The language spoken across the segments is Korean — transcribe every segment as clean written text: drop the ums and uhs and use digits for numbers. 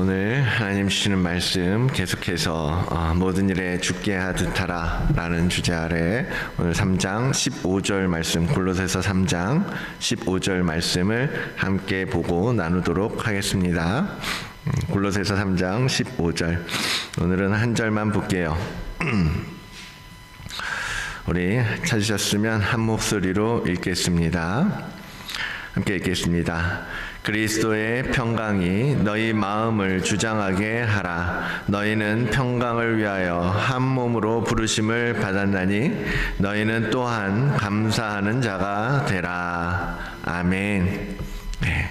오늘 하나님 주시는 말씀 계속해서 모든 일에 죽게 하듯 하라 라는 주제 아래 오늘 3장 15절 말씀, 골로새서 3장 15절 말씀을 함께 보고 나누도록 하겠습니다. 골로새서 3장 15절, 오늘은 한 절만 볼게요. 우리 찾으셨으면 한 목소리로 읽겠습니다. 함께 읽겠습니다. 그리스도의 평강이 너희 마음을 주장하게 하라. 너희는 평강을 위하여 한 몸으로 부르심을 받았나니 너희는 또한 감사하는 자가 되라. 아멘. 네.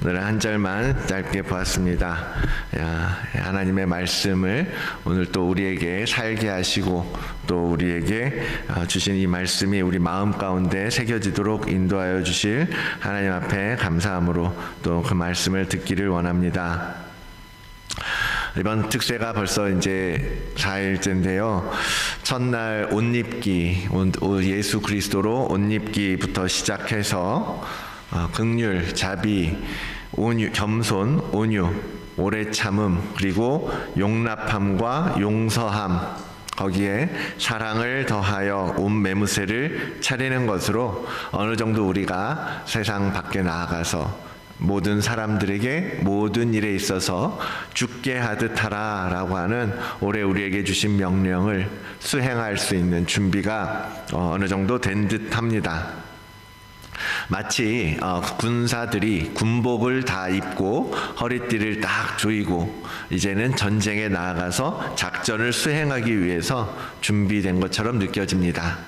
오늘은 한 절만 짧게 보았습니다. 하나님의 말씀을 오늘 또 우리에게 살게 하시고 또 우리에게 주신 이 말씀이 우리 마음 가운데 새겨지도록 인도하여 주실 하나님 앞에 감사함으로 또 그 말씀을 듣기를 원합니다. 이번 특세가 벌써 이제 4일째인데요. 첫날 옷 입기, 예수 그리스도로 옷 입기부터 시작해서 긍휼, 자비, 온유, 겸손, 온유, 오래 참음, 그리고 용납함과 용서함, 거기에 사랑을 더하여 온 매무새를 차리는 것으로 어느 정도 우리가 세상 밖에 나아가서 모든 사람들에게 모든 일에 있어서 죽게 하듯 하라 라고 하는 올해 우리에게 주신 명령을 수행할 수 있는 준비가 어느 정도 된 듯 합니다. 마치 군사들이 군복을 다 입고 허리띠를 딱 조이고 이제는 전쟁에 나아가서 작전을 수행하기 위해서 준비된 것처럼 느껴집니다.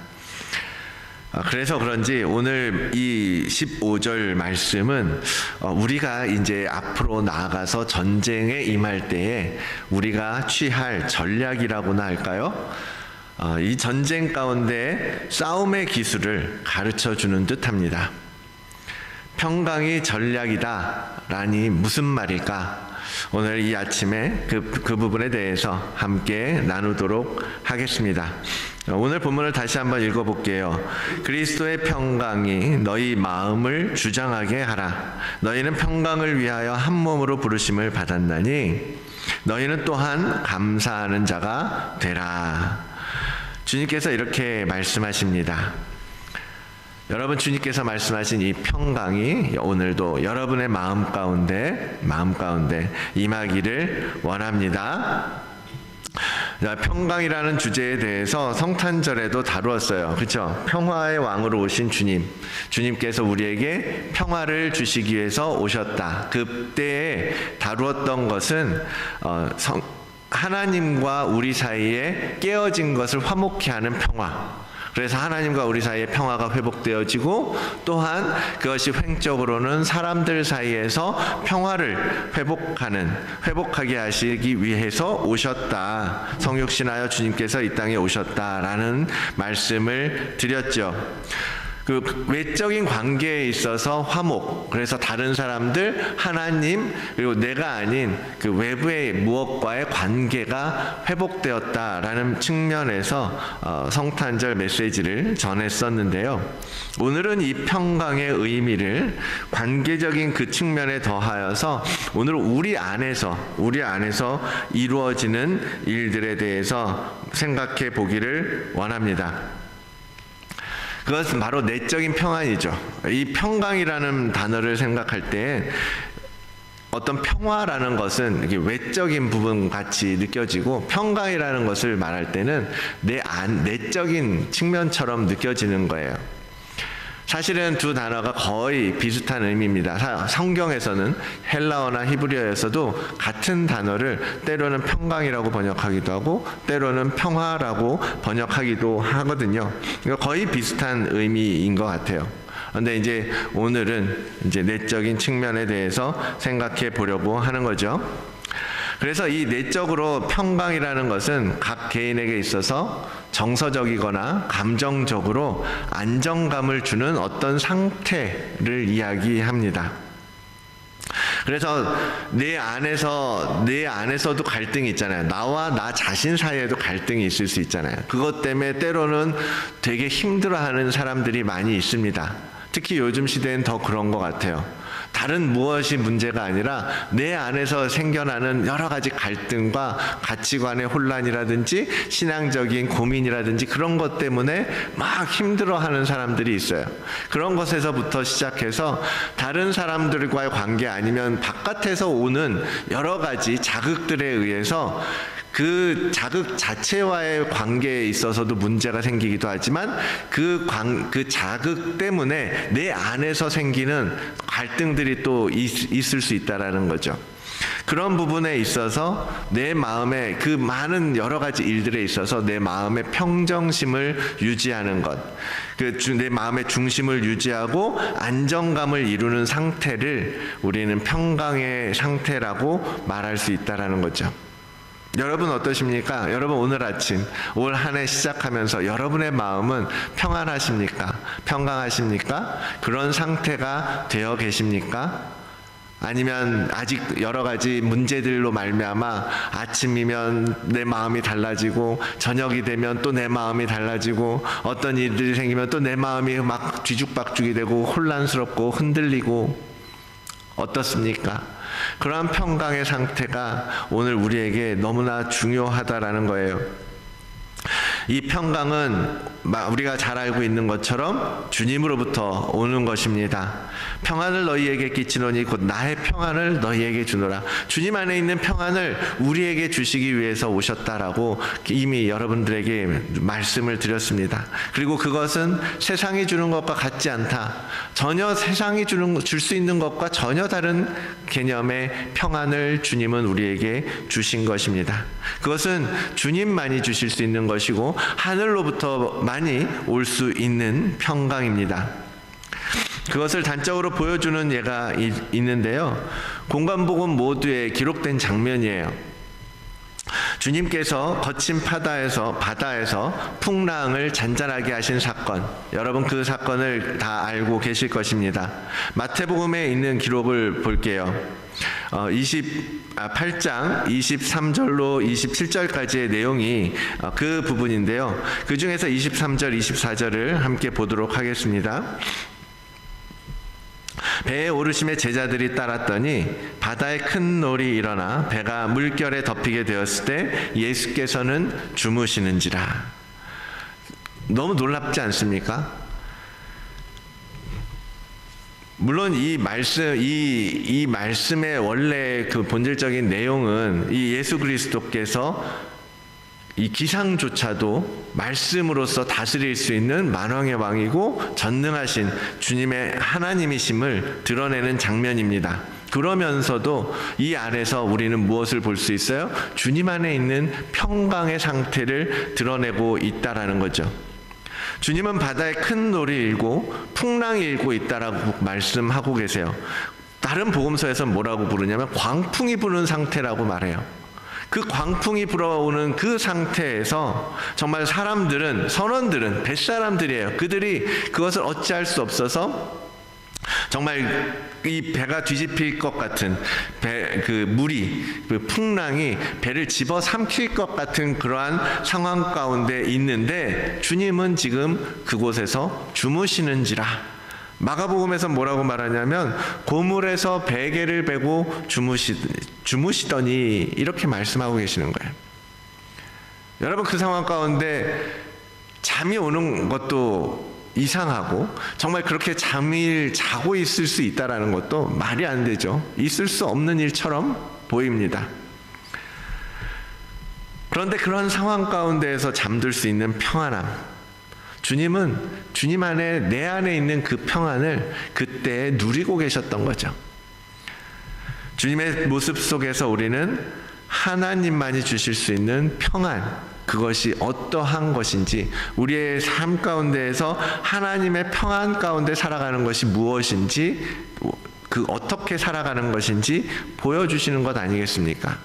그래서 그런지 오늘 이 15절 말씀은 우리가 이제 앞으로 나아가서 전쟁에 임할 때에 우리가 취할 전략이라고나 할까요? 이 전쟁 가운데 싸움의 기술을 가르쳐 주는 듯합니다. 평강이 전략이다 라니 무슨 말일까? 오늘 이 아침에 그 부분에 대해서 함께 나누도록 하겠습니다. 오늘 본문을 다시 한번 읽어볼게요. 그리스도의 평강이 너희 마음을 주장하게 하라. 너희는 평강을 위하여 한 몸으로 부르심을 받았나니 너희는 또한 감사하는 자가 되라. 주님께서 이렇게 말씀하십니다. 여러분, 주님께서 말씀하신 이 평강이 오늘도 여러분의 마음 가운데 임하기를 원합니다. 평강이라는 주제에 대해서 성탄절에도 다루었어요. 그렇죠? 평화의 왕으로 오신 주님께서 우리에게 평화를 주시기 위해서 오셨다. 그때에 다루었던 것은 하나님과 우리 사이에 깨어진 것을 화목케 하는 평화. 그래서 하나님과 우리 사이에 평화가 회복되어지고 또한 그것이 횡적으로는 사람들 사이에서 평화를 회복하게 하시기 위해서 오셨다. 성육신하여 주님께서 이 땅에 오셨다라는 말씀을 드렸죠. 그 외적인 관계에 있어서 화목, 그래서 다른 사람들, 하나님, 그리고 내가 아닌 그 외부의 무엇과의 관계가 회복되었다라는 측면에서 성탄절 메시지를 전했었는데요. 오늘은 이 평강의 의미를 관계적인 그 측면에 더하여서 오늘 우리 안에서 이루어지는 일들에 대해서 생각해 보기를 원합니다. 그것은 바로 내적인 평안이죠. 이 평강이라는 단어를 생각할 때 어떤 평화라는 것은 이게 외적인 부분 같이 느껴지고 평강이라는 것을 말할 때는 내적인 측면처럼 느껴지는 거예요. 사실은 두 단어가 거의 비슷한 의미입니다. 성경에서는 헬라어나 히브리어에서도 같은 단어를 때로는 평강이라고 번역하기도 하고 때로는 평화라고 번역하기도 하거든요. 거의 비슷한 의미인 것 같아요. 그런데 이제 오늘은 이제 내적인 측면에 대해서 생각해 보려고 하는 거죠. 그래서 이 내적으로 평강이라는 것은 각 개인에게 있어서 정서적이거나 감정적으로 안정감을 주는 어떤 상태를 이야기합니다. 그래서 내 안에서도 갈등이 있잖아요. 나와 나 자신 사이에도 갈등이 있을 수 있잖아요. 그것 때문에 때로는 되게 힘들어하는 사람들이 많이 있습니다. 특히 요즘 시대엔 더 그런 것 같아요. 다른 무엇이 문제가 아니라 내 안에서 생겨나는 여러 가지 갈등과 가치관의 혼란이라든지 신앙적인 고민이라든지 그런 것 때문에 막 힘들어하는 사람들이 있어요. 그런 것에서부터 시작해서 다른 사람들과의 관계 아니면 바깥에서 오는 여러 가지 자극들에 의해서 그 자극 자체와의 관계에 있어서도 문제가 생기기도 하지만 그 자극 때문에 내 안에서 생기는 갈등들이 또 있을 수 있다라는 거죠. 그런 부분에 있어서 내 마음에 그 많은 여러 가지 일들에 있어서 내 마음의 평정심을 유지하는 것, 내 마음의 중심을 유지하고 안정감을 이루는 상태를 우리는 평강의 상태라고 말할 수 있다라는 거죠. 여러분 어떠십니까? 여러분 오늘 아침 올 한 해 시작하면서 여러분의 마음은 평안하십니까? 평강하십니까? 그런 상태가 되어 계십니까? 아니면 아직 여러 가지 문제들로 말미암아 아침이면 내 마음이 달라지고 저녁이 되면 또 내 마음이 달라지고 어떤 일들이 생기면 또 내 마음이 막 뒤죽박죽이 되고 혼란스럽고 흔들리고 어떻습니까? 그러한 평강의 상태가 오늘 우리에게 너무나 중요하다라는 거예요. 이 평강은 우리가 잘 알고 있는 것처럼 주님으로부터 오는 것입니다. 평안을 너희에게 끼치노니 곧 나의 평안을 너희에게 주노라. 주님 안에 있는 평안을 우리에게 주시기 위해서 오셨다라고 이미 여러분들에게 말씀을 드렸습니다. 그리고 그것은 세상이 주는 것과 같지 않다. 전혀 세상이 줄 수 있는 것과 전혀 다른 개념의 평안을 주님은 우리에게 주신 것입니다. 그것은 주님만이 주실 수 있는 것이고 하늘로부터 많이 올 수 있는 평강입니다. 그것을 단적으로 보여주는 예가 있는데요. 공관복음 모두에 기록된 장면이에요. 주님께서 거친 바다에서 풍랑을 잔잔하게 하신 사건, 여러분 그 사건을 다 알고 계실 것입니다. 마태복음에 있는 기록을 볼게요. 8장 23절로 27절까지의 내용이 그 부분인데요. 그 중에서 23절, 24절을 함께 보도록 하겠습니다. 배에 오르심에 제자들이 따랐더니 바다에 큰 놀이 일어나 배가 물결에 덮이게 되었을 때 예수께서는 주무시는지라. 너무 놀랍지 않습니까? 물론 이 말씀의 원래 그 본질적인 내용은 이 예수 그리스도께서 이 기상조차도 말씀으로서 다스릴 수 있는 만왕의 왕이고 전능하신 주님의 하나님이심을 드러내는 장면입니다. 그러면서도 이 안에서 우리는 무엇을 볼 수 있어요? 주님 안에 있는 평강의 상태를 드러내고 있다라는 거죠. 주님은 바다에 큰 놀이 일고 풍랑이 일고 있다라고 말씀하고 계세요. 다른 복음서에서는 뭐라고 부르냐면 광풍이 부는 상태라고 말해요. 그 광풍이 불어오는 그 상태에서 정말 선원들은 뱃사람들이에요. 그들이 그것을 어찌할 수 없어서 정말 이 배가 뒤집힐 것 같은 그 풍랑이 배를 집어삼킬 것 같은 그러한 상황 가운데 있는데 주님은 지금 그곳에서 주무시는지라. 마가복음에서 뭐라고 말하냐면 고물에서 베개를 베고 주무시더니 이렇게 말씀하고 계시는 거예요. 여러분 그 상황 가운데 잠이 오는 것도 이상하고 정말 그렇게 잠을 자고 있을 수 있다라는 것도 말이 안 되죠. 있을 수 없는 일처럼 보입니다. 그런데 그런 상황 가운데에서 잠들 수 있는 평안함, 주님은 주님 안에 내 안에 있는 그 평안을 그때 누리고 계셨던 거죠. 주님의 모습 속에서 우리는 하나님만이 주실 수 있는 평안, 그것이 어떠한 것인지, 우리의 삶 가운데에서 하나님의 평안 가운데 살아가는 것이 무엇인지, 어떻게 살아가는 것인지 보여주시는 것 아니겠습니까?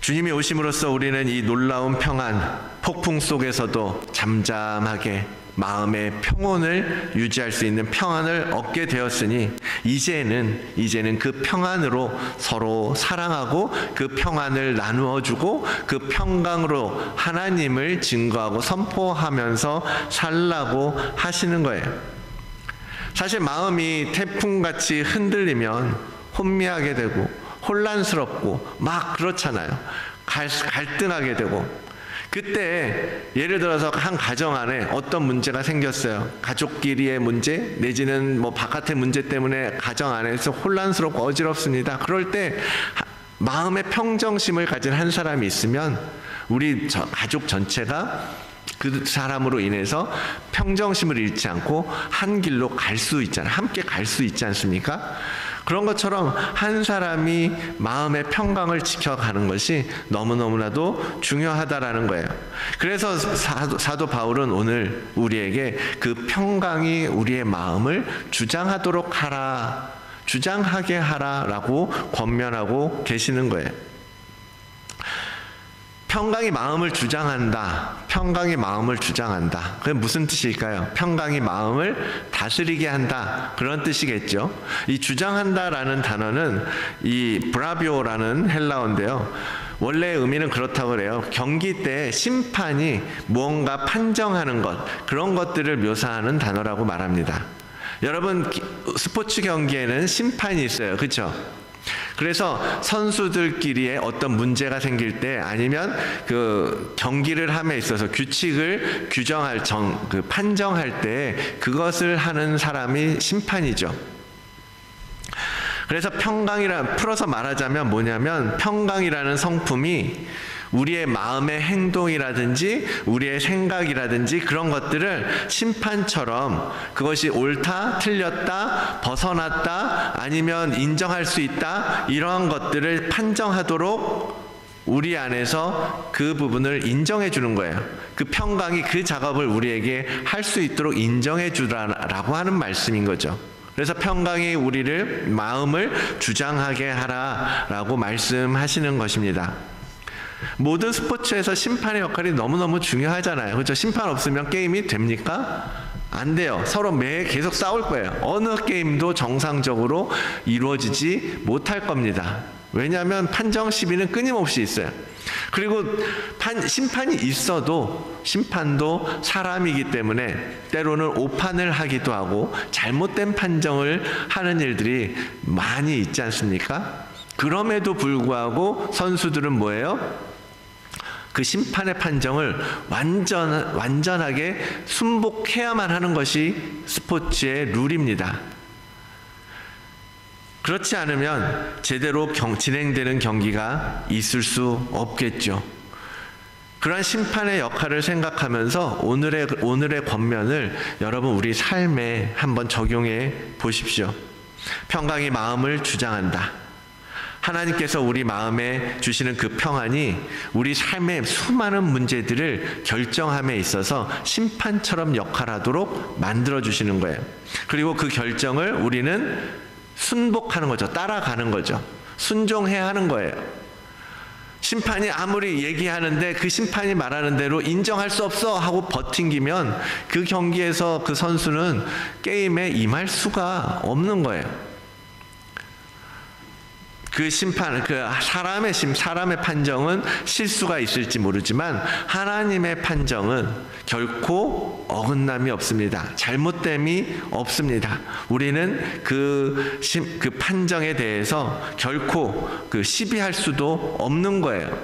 주님이 오심으로써 우리는 이 놀라운 평안, 폭풍 속에서도 잠잠하게 마음의 평온을 유지할 수 있는 평안을 얻게 되었으니 이제는 그 평안으로 서로 사랑하고 그 평안을 나누어 주고 그 평강으로 하나님을 증거하고 선포하면서 살라고 하시는 거예요. 사실 마음이 태풍같이 흔들리면 혼미하게 되고 혼란스럽고 막 그렇잖아요. 갈등하게 되고, 그때 예를 들어서 한 가정 안에 어떤 문제가 생겼어요. 가족끼리의 문제 내지는 뭐 바깥의 문제 때문에 가정 안에서 혼란스럽고 어지럽습니다. 그럴 때 마음의 평정심을 가진 한 사람이 있으면 우리 가족 전체가 그 사람으로 인해서 평정심을 잃지 않고 한 길로 갈 수 있잖아요. 함께 갈 수 있지 않습니까? 그런 것처럼 한 사람이 마음의 평강을 지켜가는 것이 너무너무나도 중요하다라는 거예요. 그래서 사도 바울은 오늘 우리에게 그 평강이 우리의 마음을 주장하도록 하라, 주장하게 하라라고 권면하고 계시는 거예요. 평강이 마음을 주장한다. 평강이 마음을 주장한다. 그게 무슨 뜻일까요? 평강이 마음을 다스리게 한다. 그런 뜻이겠죠. 이 주장한다라는 단어는 이 브라비오라는 헬라어인데요. 원래 의미는 그렇다고 그래요. 경기 때 심판이 무언가 판정하는 것, 그런 것들을 묘사하는 단어라고 말합니다. 여러분, 스포츠 경기에는 심판이 있어요. 그렇죠? 그래서 선수들끼리의 어떤 문제가 생길 때 아니면 그 경기를 함에 있어서 규칙을 규정할 판정할 때 그것을 하는 사람이 심판이죠. 그래서 풀어서 말하자면 뭐냐면, 평강이라는 성품이 우리의 마음의 행동이라든지 우리의 생각이라든지 그런 것들을 심판처럼 그것이 옳다, 틀렸다, 벗어났다, 아니면 인정할 수 있다, 이러한 것들을 판정하도록 우리 안에서 그 부분을 인정해 주는 거예요. 그 평강이 그 작업을 우리에게 할 수 있도록 인정해 주라라고 하는 말씀인 거죠. 그래서 평강이 우리를 마음을 주장하게 하라라고 말씀하시는 것입니다. 모든 스포츠에서 심판의 역할이 너무너무 중요하잖아요. 그렇죠? 심판 없으면 게임이 됩니까? 안 돼요. 서로 계속 싸울 거예요. 어느 게임도 정상적으로 이루어지지 못할 겁니다. 왜냐하면 판정 시비는 끊임없이 있어요. 그리고 심판이 있어도 심판도 사람이기 때문에 때로는 오판을 하기도 하고 잘못된 판정을 하는 일들이 많이 있지 않습니까? 그럼에도 불구하고 선수들은 뭐예요? 그 심판의 판정을 완전하게 순복해야만 하는 것이 스포츠의 룰입니다. 그렇지 않으면 제대로 진행되는 경기가 있을 수 없겠죠. 그러한 심판의 역할을 생각하면서 오늘의 권면을 여러분 우리 삶에 한번 적용해 보십시오. 평강이 마음을 주장한다. 하나님께서 우리 마음에 주시는 그 평안이 우리 삶의 수많은 문제들을 결정함에 있어서 심판처럼 역할하도록 만들어주시는 거예요. 그리고 그 결정을 우리는 순복하는 거죠. 따라가는 거죠. 순종해야 하는 거예요. 심판이 아무리 얘기하는데 그 심판이 말하는 대로 인정할 수 없어 하고 버팅기면 그 경기에서 그 선수는 게임에 임할 수가 없는 거예요. 그 심판, 사람의 판정은 실수가 있을지 모르지만 하나님의 판정은 결코 어긋남이 없습니다. 잘못됨이 없습니다. 우리는 그 판정에 대해서 결코 시비할 수도 없는 거예요.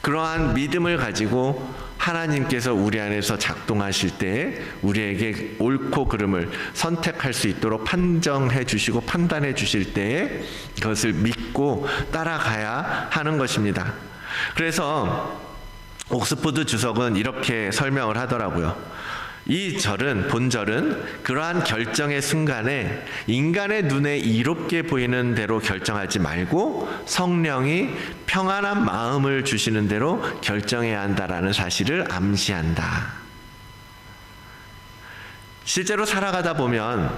그러한 믿음을 가지고 하나님께서 우리 안에서 작동하실 때에 우리에게 옳고 그름을 선택할 수 있도록 판정해 주시고 판단해 주실 때에 그것을 믿고 따라가야 하는 것입니다. 그래서 옥스포드 주석은 이렇게 설명을 하더라고요. 이 본절은 그러한 결정의 순간에 인간의 눈에 이롭게 보이는 대로 결정하지 말고 성령이 평안한 마음을 주시는 대로 결정해야 한다라는 사실을 암시한다. 실제로 살아가다 보면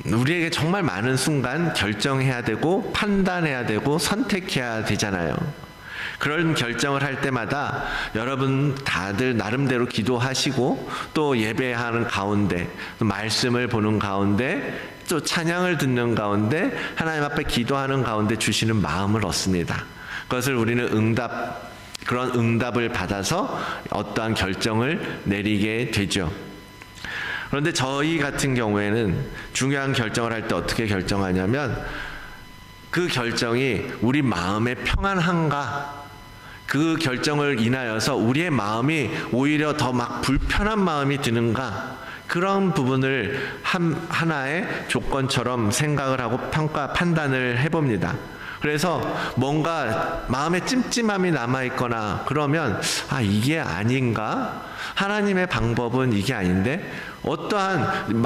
우리에게 정말 많은 순간 결정해야 되고 판단해야 되고 선택해야 되잖아요. 그런 결정을 할 때마다 여러분 다들 나름대로 기도하시고 또 예배하는 가운데 또 말씀을 보는 가운데 또 찬양을 듣는 가운데 하나님 앞에 기도하는 가운데 주시는 마음을 얻습니다. 그것을 우리는 그런 응답을 받아서 어떠한 결정을 내리게 되죠. 그런데 저희 같은 경우에는 중요한 결정을 할 때 어떻게 결정하냐면 그 결정이 우리 마음에 평안한가, 그 결정을 인하여서 우리의 마음이 오히려 더 막 불편한 마음이 드는가, 그런 부분을 하나의 조건처럼 생각을 하고 판단을 해봅니다. 그래서 뭔가 마음에 찜찜함이 남아있거나 그러면 이게 아닌가? 하나님의 방법은 이게 아닌데 어떠한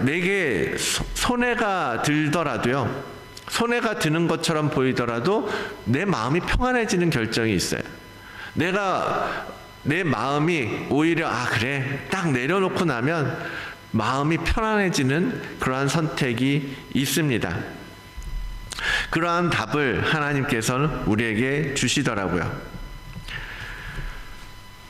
내게 손해가 들더라도요, 손해가 드는 것처럼 보이더라도 내 마음이 평안해지는 결정이 있어요. 내 마음이 오히려 그래 딱 내려놓고 나면 마음이 편안해지는 그러한 선택이 있습니다. 그러한 답을 하나님께서는 우리에게 주시더라고요.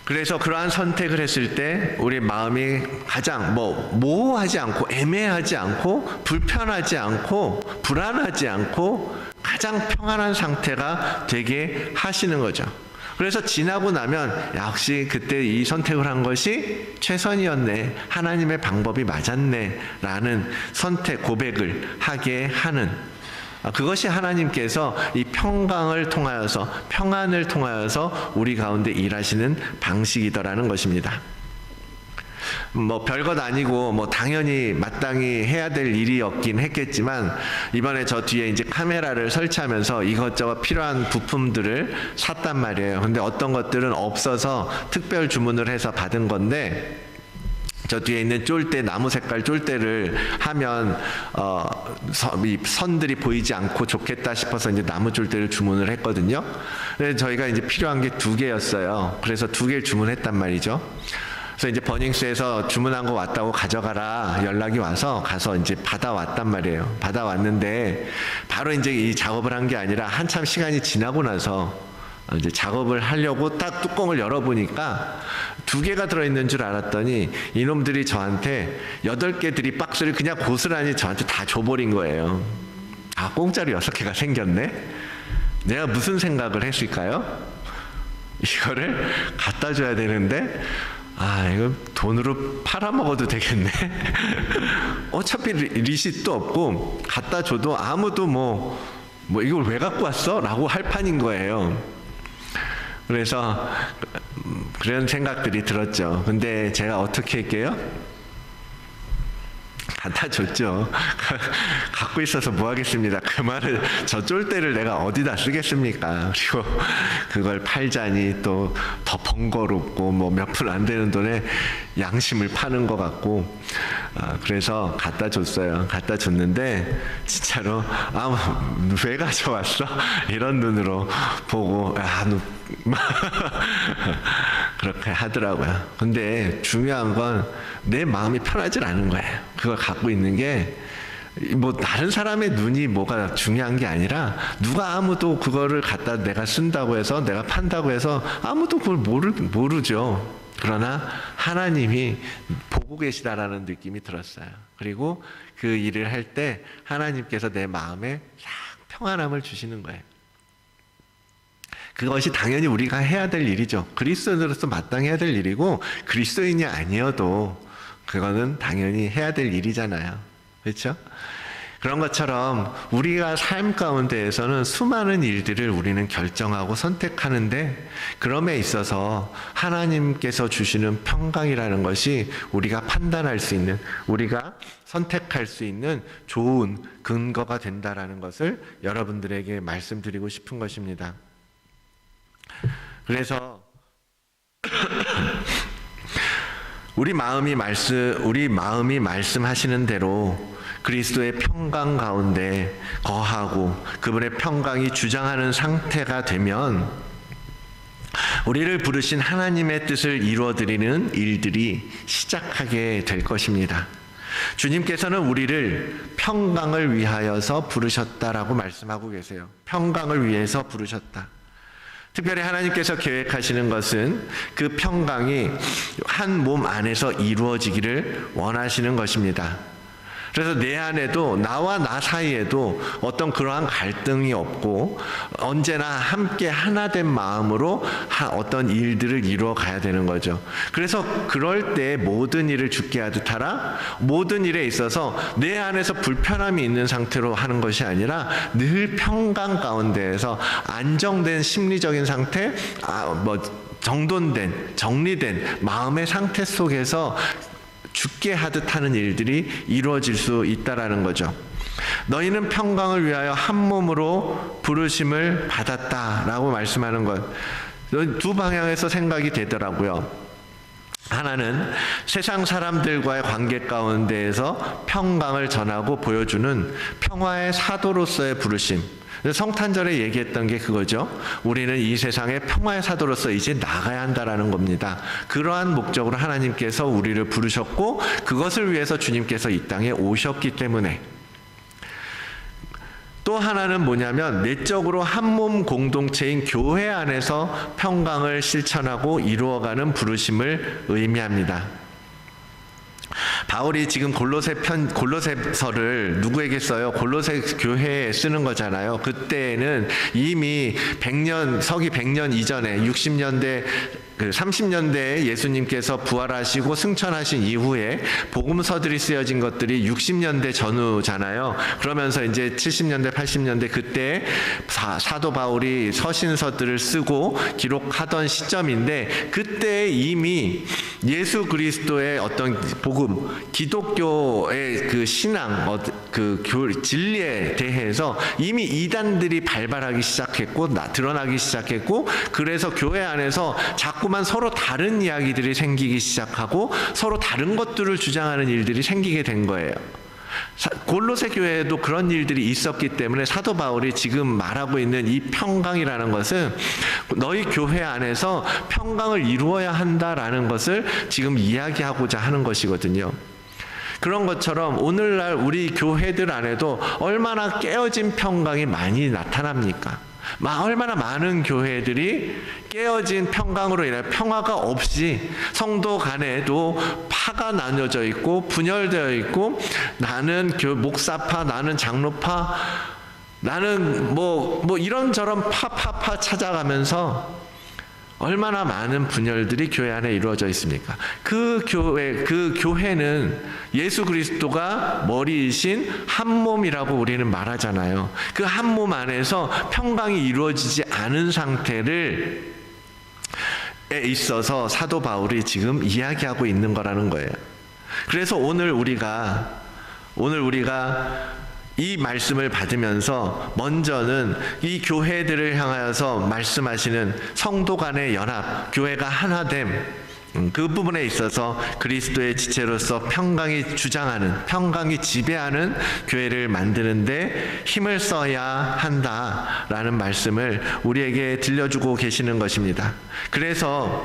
그래서 그러한 선택을 했을 때 우리 마음이 가장 모호하지 않고 애매하지 않고 불편하지 않고 불안하지 않고 가장 평안한 상태가 되게 하시는 거죠. 그래서 지나고 나면 역시 그때 이 선택을 한 것이 최선이었네, 하나님의 방법이 맞았네 라는 선택 고백을 하게 하는, 그것이 하나님께서 이 평강을 통하여서 평안을 통하여서 우리 가운데 일하시는 방식이더라는 것입니다. 별것 아니고 당연히 마땅히 해야 될 일이었긴 했겠지만 이번에 저 뒤에 이제 카메라를 설치하면서 이것저것 필요한 부품들을 샀단 말이에요. 근데 어떤 것들은 없어서 특별 주문을 해서 받은 건데, 저 뒤에 있는 쫄대, 나무 색깔 쫄대를 하면 이 선들이 보이지 않고 좋겠다 싶어서 이제 나무 쫄대를 주문을 했거든요. 그래서 저희가 이제 필요한 게 2개였어요. 그래서 2개를 주문했단 말이죠. 그래서 이제 버닝스에서 주문한 거 왔다고 가져가라 연락이 와서 가서 이제 받아왔단 말이에요. 받아왔는데 바로 이제 이 작업을 한 게 아니라 한참 시간이 지나고 나서 이제 작업을 하려고 딱 뚜껑을 열어보니까 2개가 들어있는 줄 알았더니 이놈들이 저한테 8개들이 박스를 그냥 고스란히 저한테 다 줘버린 거예요. 공짜로 6개가 생겼네? 내가 무슨 생각을 했을까요? 이거를 갖다 줘야 되는데 이거 돈으로 팔아먹어도 되겠네. 어차피 리시트도 없고 갖다 줘도 아무도 이걸 왜 갖고 왔어? 라고 할 판인 거예요. 그래서 그런 생각들이 들었죠. 근데 제가 어떻게 할게요? 갖다 줬죠. 갖고 있어서 뭐 하겠습니다. 그 말을, 저 쫄대를 내가 어디다 쓰겠습니까? 그리고 그걸 팔자니 또 더 번거롭고 몇 푼 안 되는 돈에 양심을 파는 것 같고, 그래서 갖다 줬어요. 갖다 줬는데 진짜로 왜 가져왔어? 이런 눈으로 보고 그렇게 하더라고요. 근데 중요한 건 내 마음이 편하질 않은 거예요. 그걸 갖고 있는 게 다른 사람의 눈이 뭐가 중요한 게 아니라 아무도 그거를 갖다 내가 쓴다고 해서 내가 판다고 해서 아무도 그걸 모르죠. 그러나 하나님이 보고 계시다라는 느낌이 들었어요. 그리고 그 일을 할 때 하나님께서 내 마음에 싹 평안함을 주시는 거예요. 그것이 당연히 우리가 해야 될 일이죠. 그리스도인으로서 마땅히 해야 될 일이고, 그리스도인이 아니어도 그거는 당연히 해야 될 일이잖아요. 그렇죠? 그런 것처럼 우리가 삶 가운데에서는 수많은 일들을 우리는 결정하고 선택하는데, 그럼에 있어서 하나님께서 주시는 평강이라는 것이 우리가 판단할 수 있는, 우리가 선택할 수 있는 좋은 근거가 된다라는 것을 여러분들에게 말씀드리고 싶은 것입니다. 그래서 우리 마음이 말씀하시는 대로 그리스도의 평강 가운데 거하고 그분의 평강이 주장하는 상태가 되면 우리를 부르신 하나님의 뜻을 이루어드리는 일들이 시작하게 될 것입니다. 주님께서는 우리를 평강을 위하여서 부르셨다라고 말씀하고 계세요. 평강을 위해서 부르셨다. 특별히 하나님께서 계획하시는 것은 그 평강이 한 몸 안에서 이루어지기를 원하시는 것입니다. 그래서 내 안에도, 나와 나 사이에도 어떤 그러한 갈등이 없고 언제나 함께 하나된 마음으로 어떤 일들을 이루어 가야 되는 거죠. 그래서 그럴 때 모든 일을 주께 하듯 하라, 모든 일에 있어서 내 안에서 불편함이 있는 상태로 하는 것이 아니라 늘 평강 가운데에서 안정된 심리적인 상태, 정돈된, 정리된 마음의 상태 속에서 죽게 하듯 하는 일들이 이루어질 수 있다라는 거죠. 너희는 평강을 위하여 한 몸으로 부르심을 받았다라고 말씀하는 것, 두 방향에서 생각이 되더라고요. 하나는 세상 사람들과의 관계 가운데에서 평강을 전하고 보여주는 평화의 사도로서의 부르심. 성탄절에 얘기했던 게 그거죠. 우리는 이 세상의 평화의 사도로서 이제 나가야 한다라는 겁니다. 그러한 목적으로 하나님께서 우리를 부르셨고 그것을 위해서 주님께서 이 땅에 오셨기 때문에. 또 하나는 뭐냐면 내적으로 한 몸 공동체인 교회 안에서 평강을 실천하고 이루어가는 부르심을 의미합니다. 바울이 지금 골로새서를 누구에게 써요? 골로새 교회에 쓰는 거잖아요. 그때는 이미 서기 100년 이전에 60년대 30년대에 예수님께서 부활하시고 승천하신 이후에 복음서들이 쓰여진 것들이 60년대 전후잖아요. 그러면서 이제 70년대, 80년대 그때 사도 바울이 서신서들을 쓰고 기록하던 시점인데 그때 이미 예수 그리스도의 어떤 복음, 기독교의 그 신앙, 그 진리에 대해서 이미 이단들이 발발하기 시작했고 드러나기 시작했고 그래서 교회 안에서 자꾸만 서로 다른 이야기들이 생기기 시작하고 서로 다른 것들을 주장하는 일들이 생기게 된 거예요. 골로새 교회에도 그런 일들이 있었기 때문에 사도 바울이 지금 말하고 있는 이 평강이라는 것은 너희 교회 안에서 평강을 이루어야 한다라는 것을 지금 이야기하고자 하는 것이거든요. 그런 것처럼 오늘날 우리 교회들 안에도 얼마나 깨어진 평강이 많이 나타납니까? 얼마나 많은 교회들이 깨어진 평강으로 인해 평화가 없이 성도 간에도 파가 나뉘어져 있고 분열되어 있고 나는 목사파, 나는 장로파, 나는 이런저런 파파파 찾아가면서 얼마나 많은 분열들이 교회 안에 이루어져 있습니까? 그 교회는 예수 그리스도가 머리이신 한 몸이라고 우리는 말하잖아요. 그 한 몸 안에서 평강이 이루어지지 않은 상태를 있어서 사도 바울이 지금 이야기하고 있는 거라는 거예요. 그래서 오늘 우리가 이 말씀을 받으면서 먼저는 이 교회들을 향하여서 말씀하시는 성도 간의 연합, 교회가 하나됨, 그 부분에 있어서 그리스도의 지체로서 평강이 주장하는, 평강이 지배하는 교회를 만드는데 힘을 써야 한다라는 말씀을 우리에게 들려주고 계시는 것입니다. 그래서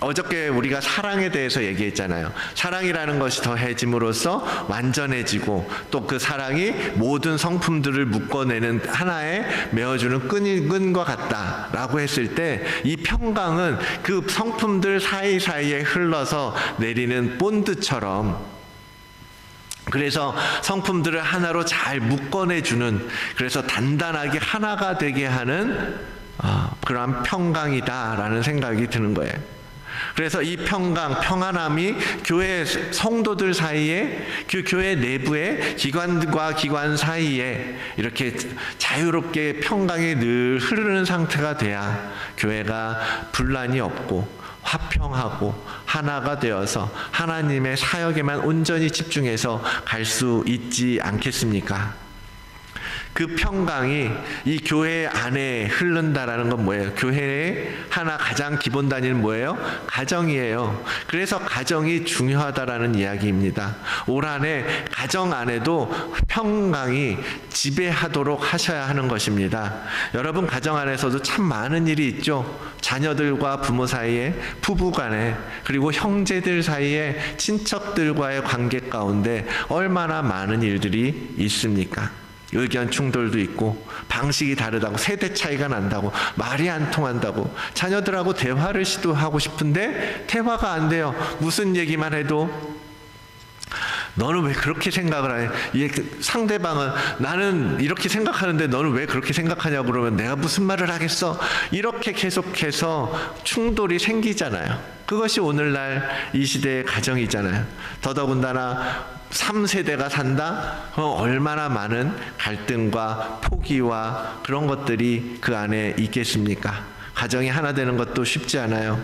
어저께 우리가 사랑에 대해서 얘기했잖아요. 사랑이라는 것이 더해짐으로써 완전해지고 또 그 사랑이 모든 성품들을 묶어내는 하나의 메어주는 끈과 같다라고 했을 때 이 평강은 그 성품들 사이사이에 흘러서 내리는 본드처럼 그래서 성품들을 하나로 잘 묶어내주는 그래서 단단하게 하나가 되게 하는 그러한 평강이다라는 생각이 드는 거예요. 그래서 이 평안함이 교회 성도들 사이에 그 교회 내부의 기관과 기관 사이에 이렇게 자유롭게 평강이 늘 흐르는 상태가 돼야 교회가 분란이 없고 화평하고 하나가 되어서 하나님의 사역에만 온전히 집중해서 갈 수 있지 않겠습니까? 그 평강이 이 교회 안에 흐른다라는 건 뭐예요? 교회의 하나 가장 기본 단위는 뭐예요? 가정이에요. 그래서 가정이 중요하다라는 이야기입니다. 올 한해 가정 안에도 평강이 지배하도록 하셔야 하는 것입니다. 여러분 가정 안에서도 참 많은 일이 있죠. 자녀들과 부모 사이에, 부부 간에, 그리고 형제들 사이에, 친척들과의 관계 가운데 얼마나 많은 일들이 있습니까? 의견 충돌도 있고 방식이 다르다고, 세대 차이가 난다고, 말이 안 통한다고, 자녀들하고 대화를 시도하고 싶은데 대화가 안 돼요. 무슨 얘기만 해도 너는 왜 그렇게 생각을 해? 상대방은 나는 이렇게 생각하는데 너는 왜 그렇게 생각하냐고 그러면 내가 무슨 말을 하겠어? 이렇게 계속해서 충돌이 생기잖아요. 그것이 오늘날 이 시대의 가정이잖아요. 더더군다나 3세대가 산다? 얼마나 많은 갈등과 포기와 그런 것들이 그 안에 있겠습니까? 가정이 하나 되는 것도 쉽지 않아요.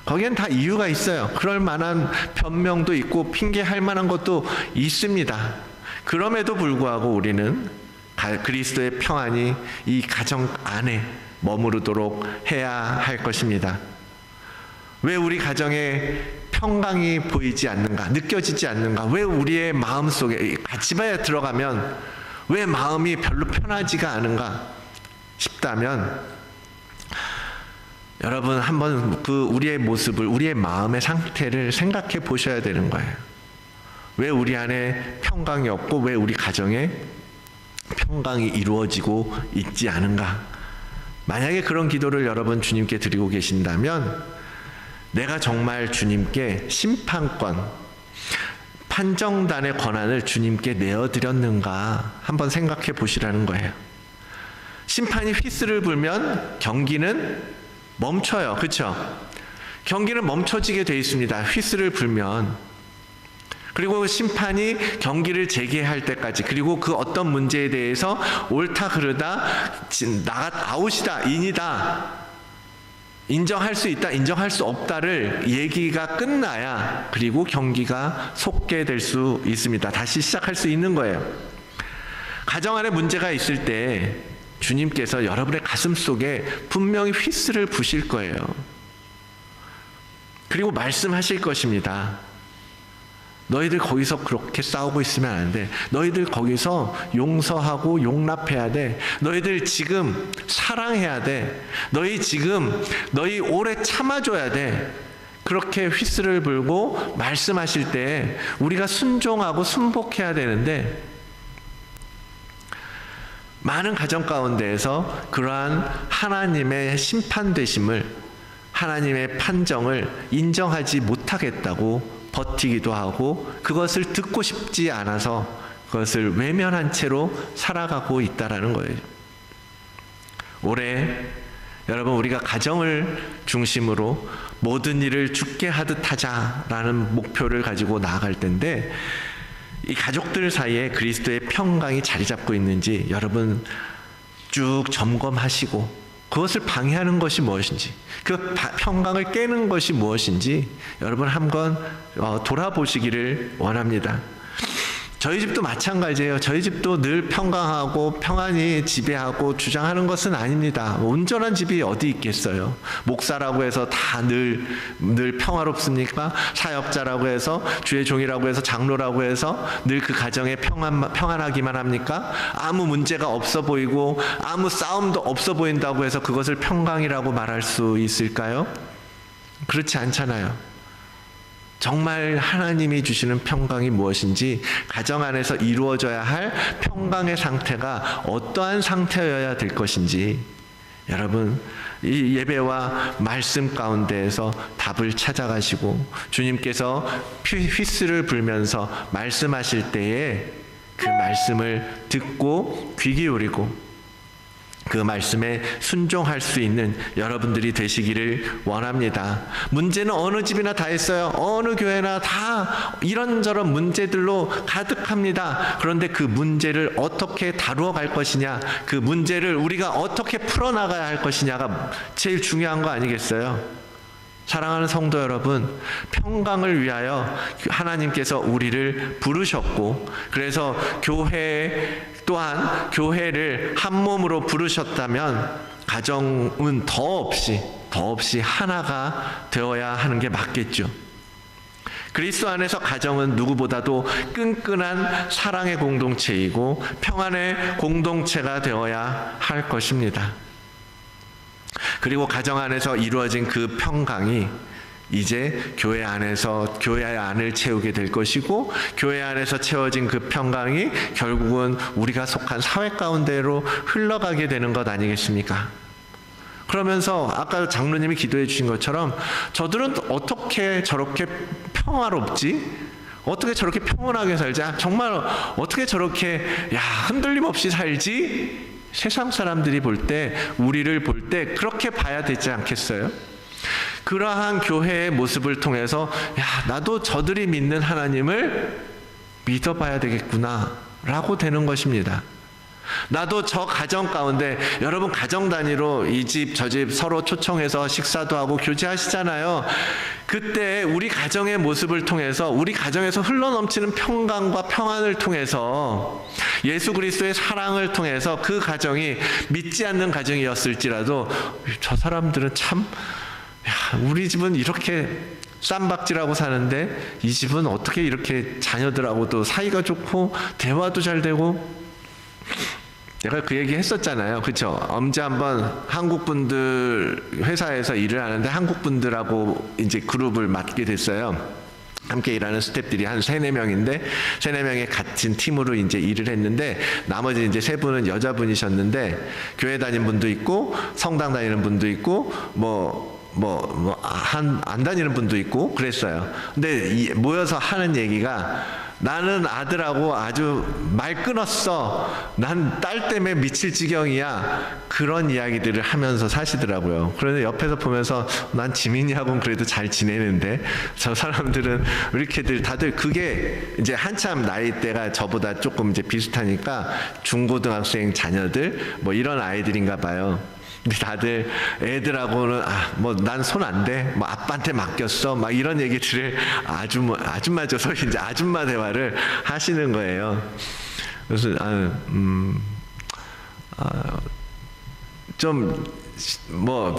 거기엔 다 이유가 있어요. 그럴 만한 변명도 있고 핑계할 만한 것도 있습니다. 그럼에도 불구하고 우리는 그리스도의 평안이 이 가정 안에 머무르도록 해야 할 것입니다. 왜 우리 가정에 평강이 보이지 않는가, 느껴지지 않는가? 왜 우리의 마음속에 집에 들어가면 왜 마음이 별로 편하지가 않은가 싶다면, 여러분 한번 그 우리의 모습을, 우리의 마음의 상태를 생각해 보셔야 되는 거예요. 왜 우리 안에 평강이 없고 왜 우리 가정에 평강이 이루어지고 있지 않은가? 만약에 그런 기도를 여러분 주님께 드리고 계신다면, 내가 정말 주님께 심판권, 판정단의 권한을 주님께 내어드렸는가 한번 생각해 보시라는 거예요. 심판이 휘스를 불면 경기는 멈춰요. 그렇죠? 경기는 멈춰지게 돼 있습니다. 휘스를 불면. 그리고 심판이 경기를 재개할 때까지, 그리고 그 어떤 문제에 대해서 옳다 그르다, 아웃이다, 인이다, 인정할 수 있다, 인정할 수 없다를 얘기가 끝나야 그리고 경기가 속게 수 있습니다. 다시 시작할 수 있는 거예요. 가정 안에 문제가 있을 때 주님께서 여러분의 가슴 속에 분명히 휘스를 부실 거예요. 그리고 말씀하실 것입니다. 너희들 거기서 그렇게 싸우고 있으면 안 돼. 너희들 거기서 용서하고 용납해야 돼. 너희들 지금 사랑해야 돼. 너희 오래 참아줘야 돼. 그렇게 휘스를 불고 말씀하실 때 우리가 순종하고 순복해야 되는데, 많은 가정 가운데에서 그러한 하나님의 심판되심을, 하나님의 판정을 인정하지 못하겠다고 버티기도 하고, 그것을 듣고 싶지 않아서 그것을 외면한 채로 살아가고 있다라는 거예요. 올해 여러분, 우리가 가정을 중심으로 모든 일을 주께 하듯 하자라는 목표를 가지고 나아갈 텐데, 이 가족들 사이에 그리스도의 평강이 자리 잡고 있는지 여러분 쭉 점검하시고, 그것을 방해하는 것이 무엇인지, 그 평강을 깨는 것이 무엇인지 여러분 한번 돌아보시기를 원합니다. 저희 집도 마찬가지예요. 저희 집도 늘 평강하고 평안이 지배하고 주장하는 것은 아닙니다. 온전한 집이 어디 있겠어요? 목사라고 해서 다 늘 평화롭습니까? 사역자라고 해서, 주의 종이라고 해서, 장로라고 해서 늘 그 가정에 평안하기만 합니까? 아무 문제가 없어 보이고 아무 싸움도 없어 보인다고 해서 그것을 평강이라고 말할 수 있을까요? 그렇지 않잖아요. 정말 하나님이 주시는 평강이 무엇인지, 가정 안에서 이루어져야 할 평강의 상태가 어떠한 상태여야 될 것인지, 여러분 이 예배와 말씀 가운데에서 답을 찾아가시고, 주님께서 휘스를 불면서 말씀하실 때에 그 말씀을 듣고 귀 기울이고 그 말씀에 순종할 수 있는 여러분들이 되시기를 원합니다. 문제는 어느 집이나 다 있어요. 어느 교회나 다 이런저런 문제들로 가득합니다. 그런데 그 문제를 어떻게 다루어 갈 것이냐, 그 문제를 우리가 어떻게 풀어나가야 할 것이냐가 제일 중요한 거 아니겠어요? 사랑하는 성도 여러분, 평강을 위하여 하나님께서 우리를 부르셨고, 그래서 교회 또한 교회를 한 몸으로 부르셨다면 가정은 더없이 하나가 되어야 하는 게 맞겠죠. 그리스도 안에서 가정은 누구보다도 끈끈한 사랑의 공동체이고 평안의 공동체가 되어야 할 것입니다. 그리고 가정 안에서 이루어진 그 평강이 이제 교회 안을 채우게 될 것이고, 교회 안에서 채워진 그 평강이 결국은 우리가 속한 사회 가운데로 흘러가게 되는 것 아니겠습니까? 그러면서 아까 장로님이 기도해 주신 것처럼 저들은 어떻게 저렇게 평화롭지? 어떻게 저렇게 평온하게 살지? 정말 어떻게 저렇게 흔들림 없이 살지? 세상 사람들이 볼 때, 우리를 볼 때 그렇게 봐야 되지 않겠어요? 그러한 교회의 모습을 통해서 나도 저들이 믿는 하나님을 믿어봐야 되겠구나 라고 되는 것입니다. 나도 저 가정 가운데, 여러분 가정 단위로 이 집 저 집 서로 초청해서 식사도 하고 교제하시잖아요. 그때 우리 가정의 모습을 통해서, 우리 가정에서 흘러넘치는 평강과 평안을 통해서, 예수 그리스도의 사랑을 통해서 그 가정이 믿지 않는 가정이었을지라도 저 사람들은 참, 우리 집은 이렇게 쌈박질하고 사는데 이 집은 어떻게 이렇게 자녀들하고도 사이가 좋고 대화도 잘 되고. 내가 그 얘기 했었잖아요. 그렇죠? 언제 한번 한국 분들 회사에서 일을 하는데 한국 분들하고 이제 그룹을 맡게 됐어요. 함께 일하는 스태프들이 한 3-4명인데 3-4명의 같은 팀으로 이제 일을 했는데, 나머지 이제 3분은 여자분이셨는데, 교회 다니는 분도 있고 성당 다니는 분도 있고 안 다니는 분도 있고 그랬어요. 근데 모여서 하는 얘기가, 나는 아들하고 아주 말 끊었어. 난 딸 때문에 미칠 지경이야. 그런 이야기들을 하면서 사시더라고요. 그런데 옆에서 보면서 난 지민이하고는 그래도 잘 지내는데 저 사람들은 이렇게들 다들, 그게 이제 한참 나이대가 저보다 조금 이제 비슷하니까 중고등학생 자녀들 이런 아이들인가 봐요. 근데 다들 애들하고는 난 손 안 대, 아빠한테 맡겼어, 이런 얘기들을 아줌마 줘서 이제 아줌마 대화를 하시는 거예요. 그래서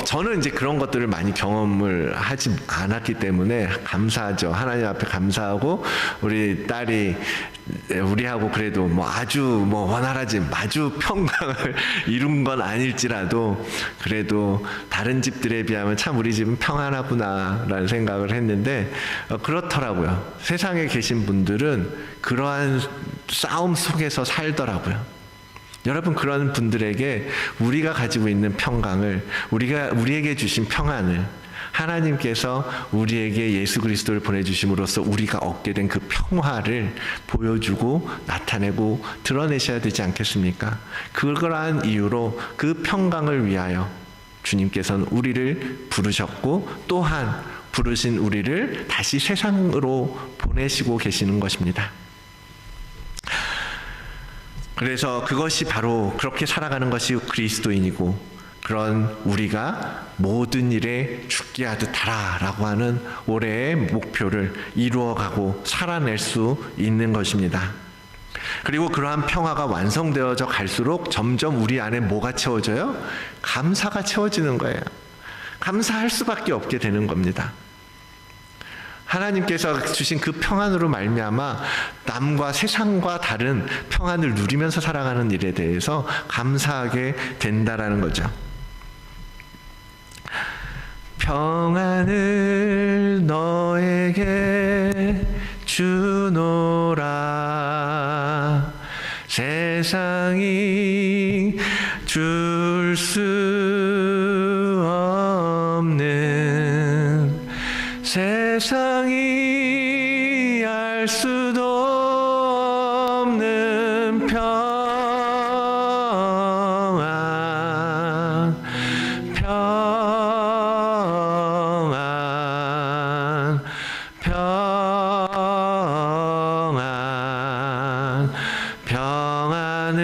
저는 이제 그런 것들을 많이 경험을 하지 않았기 때문에 감사하죠. 하나님 앞에 감사하고, 우리 딸이 우리하고 그래도 아주 원활하지, 아주 평강을 이룬 건 아닐지라도 그래도 다른 집들에 비하면 참 우리 집은 평안하구나라는 생각을 했는데, 그렇더라고요. 세상에 계신 분들은 그러한 싸움 속에서 살더라고요. 여러분, 그런 분들에게 우리가 가지고 있는 평강을, 우리에게 주신 평안을 하나님께서 우리에게 예수 그리스도를 보내주심으로써 우리가 얻게 된 그 평화를 보여주고 나타내고 드러내셔야 되지 않겠습니까? 그러한 이유로 그 평강을 위하여 주님께서는 우리를 부르셨고, 또한 부르신 우리를 다시 세상으로 보내시고 계시는 것입니다. 그래서 그것이 바로, 그렇게 살아가는 것이 그리스도인이고, 그런 우리가 모든 일에 죽게 하듯 하라라고 하는 올해의 목표를 이루어가고 살아낼 수 있는 것입니다. 그리고 그러한 평화가 완성되어져 갈수록 점점 우리 안에 뭐가 채워져요? 감사가 채워지는 거예요. 감사할 수밖에 없게 되는 겁니다. 하나님께서 주신 그 평안으로 말미암아 남과 세상과 다른 평안을 누리면서 살아가는 일에 대해서 감사하게 된다라는 거죠. 평안을 너에게 주노라. 세상이 줄 수 없는, 세상이 알 수도 없는 평안, 평안, 평안, 평안을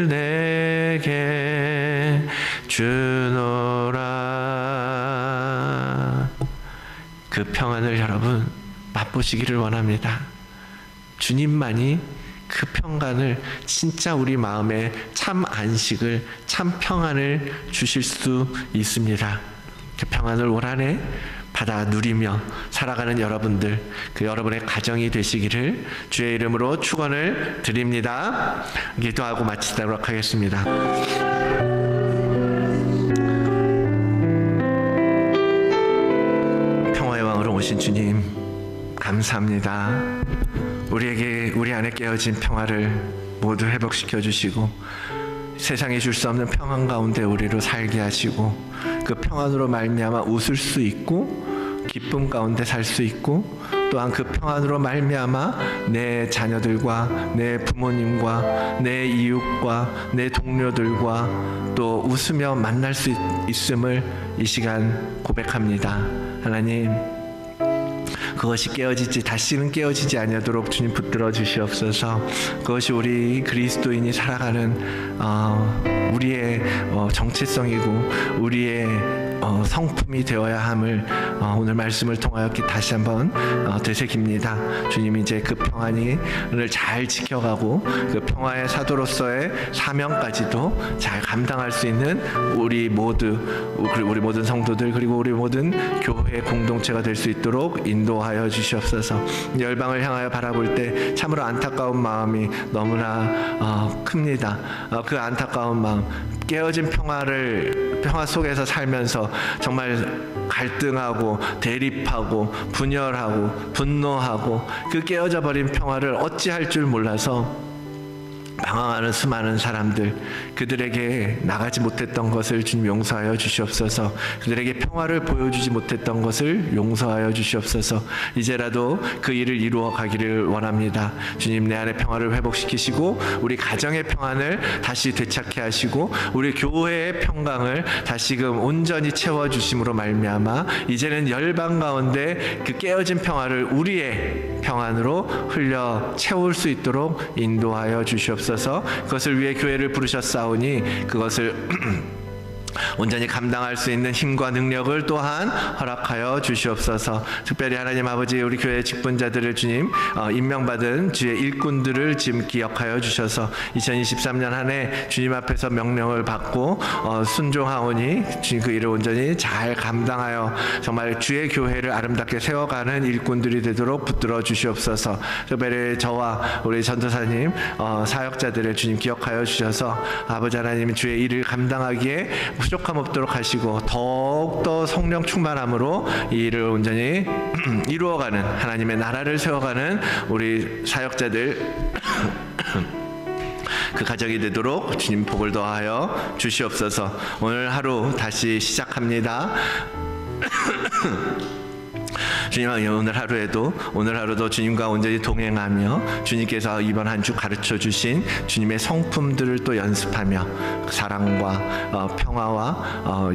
내게 주노라. 그 평안을 여러분 맛보시기를 원합니다. 주님만이 그 평강을, 진짜 우리 마음에 참 안식을, 참 평안을 주실 수 있습니다. 그 평안을 올 한해 받아 누리며 살아가는 여러분들, 그 여러분의 가정이 되시기를 주의 이름으로 축원을 드립니다. 기도하고 마치도록 하겠습니다. 주님 감사합니다. 우리 안에 깨어진 평화를 모두 회복시켜 주시고 세상이 줄 수 없는 평안 가운데 우리로 살게 하시고 그 평안으로 말미암아 웃을 수 있고 기쁨 가운데 살 수 있고 또한 그 평안으로 말미암아 내 자녀들과 내 부모님과 내 이웃과 내 동료들과 또 웃으며 만날 수 있음을 이 시간 고백합니다. 하나님, 그것이 깨어지지 다시는 깨어지지 아니하도록 주님 붙들어 주시옵소서. 그것이 우리 그리스도인이 살아가는 우리의 정체성이고 우리의 성품이 되어야 함을 오늘 말씀을 통하여 다시 한번 되새깁니다. 주님, 이제 그 평안을 잘 지켜가고 그 평화의 사도로서의 사명까지도 잘 감당할 수 있는 우리 모든 성도들 그리고 우리 모든 교회 공동체가 될 수 있도록 인도하여 주시옵소서. 열방을 향하여 바라볼 때 참으로 안타까운 마음이 너무나 큽니다. 그 안타까운 마음, 깨어진 평화 속에서 살면서 정말 갈등하고 대립하고 분열하고 분노하고 그 깨어져 버린 평화를 어찌할 줄 몰라서 방황하는 수많은 사람들, 그들에게 나가지 못했던 것을 주님 용서하여 주시옵소서. 그들에게 평화를 보여주지 못했던 것을 용서하여 주시옵소서. 이제라도 그 일을 이루어 가기를 원합니다. 주님, 내 안에 평화를 회복시키시고 우리 가정의 평안을 다시 되찾게 하시고 우리 교회의 평강을 다시금 온전히 채워주심으로 말미암아 이제는 열방 가운데 그 깨어진 평화를 우리의 평안으로 흘려 채울 수 있도록 인도하여 주시옵소서. 그것을 위해 교회를 부르셨사오니 그것을 온전히 감당할 수 있는 힘과 능력을 또한 허락하여 주시옵소서. 특별히 하나님 아버지, 우리 교회 직분자들을 주님 임명받은 주의 일꾼들을 지금 기억하여 주셔서 2023년 한 해 주님 앞에서 명령을 받고 순종하오니 주님 그 일을 온전히 잘 감당하여 정말 주의 교회를 아름답게 세워가는 일꾼들이 되도록 붙들어 주시옵소서. 특별히 저와 우리 전도사님 사역자들을 주님 기억하여 주셔서 아버지 하나님 주의 일을 감당하기에 부족함 없도록 하시고 더욱더 성령 충만함으로 이 일을 온전히 이루어가는 하나님의 나라를 세워가는 우리 사역자들 그 가정이 되도록 주님 복을 더하여 주시옵소서. 오늘 하루 다시 시작합니다. 주님, 오늘 하루도 주님과 온전히 동행하며 주님께서 이번 한 주 가르쳐 주신 주님의 성품들을 또 연습하며 사랑과 평화와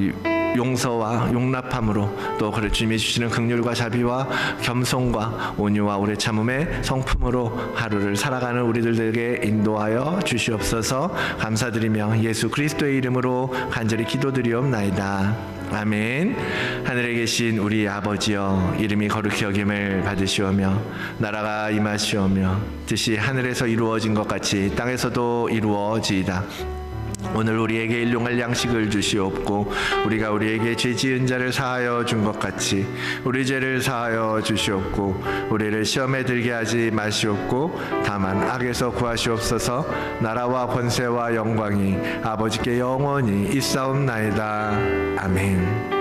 용서와 용납함으로 또 주님이 주시는 긍휼과 자비와 겸손과 온유와 오래 참음의 성품으로 하루를 살아가는 우리들에게 인도하여 주시옵소서. 감사드리며 예수 그리스도의 이름으로 간절히 기도드리옵나이다. 아멘. 하늘에 계신 우리 아버지여, 이름이 거룩히 여김을 받으시오며 나라가 임하시오며 뜻이 하늘에서 이루어진 것 같이 땅에서도 이루어지이다. 오늘 우리에게 일용할 양식을 주시옵고 우리가 우리에게 죄 지은 자를 사하여 준 것 같이 우리 죄를 사하여 주시옵고 우리를 시험에 들게 하지 마시옵고 다만 악에서 구하시옵소서. 나라와 권세와 영광이 아버지께 영원히 있사옵나이다. 아멘.